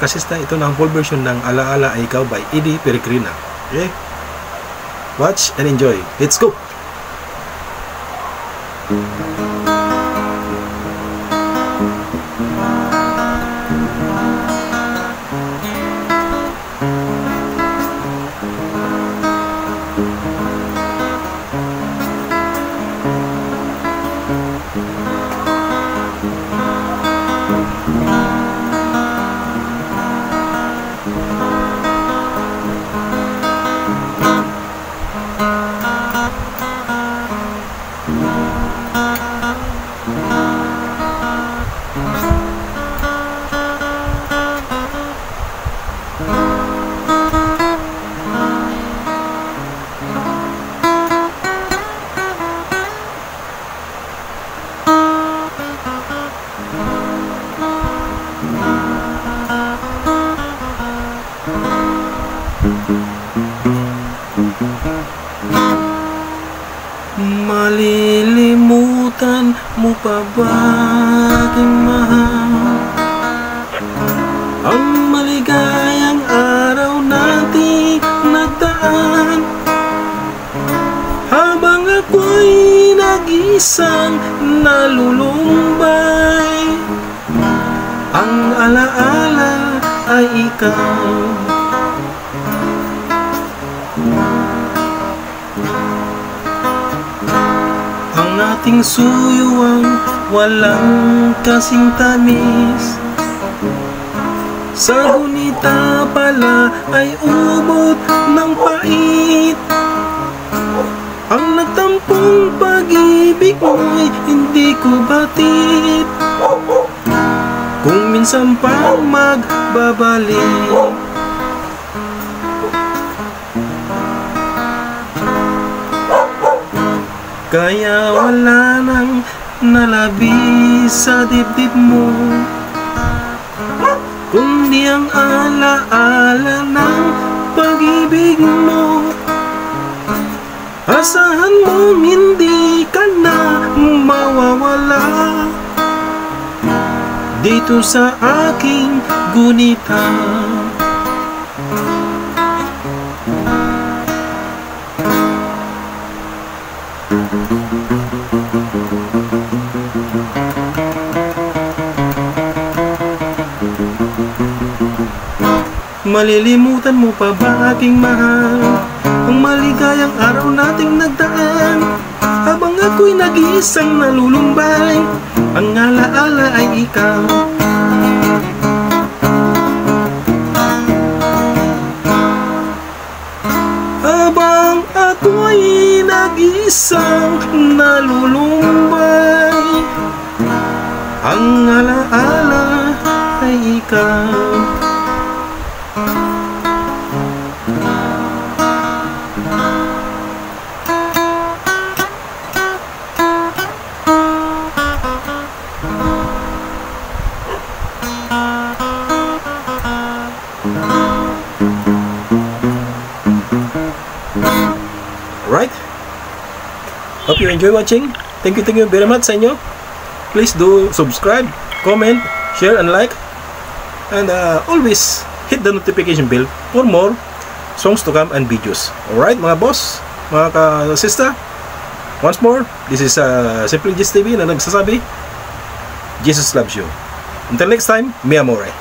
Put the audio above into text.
kasista, ito na ang full version ng Alaala Ay Ikaw by Eddie Peregrina. Okay? Watch and enjoy. Let's go! Malilimutan mo pa ba, aking mahal, ang maligayang araw nating nagdaan, habang ako'y nag-isang nalulumbay, ang alaala ay ikaw. Ang ating suyuang walang kasing tamis, sa gunita pala ay ubod ng pait. Ang nagtampong pag-ibig mo'y hindi ko batid, kung minsan pang magbabalik. Kaya wala nang nalabi sa dibdib mo, kundi ang alaala ng pag-ibig mo. Asahan mong hindi ka na mawawala dito sa aking gunita. Malilimutan mo pa ba, aking mahal, ang maligayang araw nating nagdaan, habang ako'y nag-iisang nalulumbay, ang alaala ay ikaw. Habang ako'y nag-iisang nalulumbay, ang alaala ay ikaw. Alright, hope you enjoy watching. Thank you very much sa inyo. Please do subscribe, comment, share and like, and always hit the notification bell for more songs to come and videos. Alright mga boss, mga ka-sister, once more, this is Simply Gist TV na nagsasabi, Jesus loves you. Until next time, mi amore.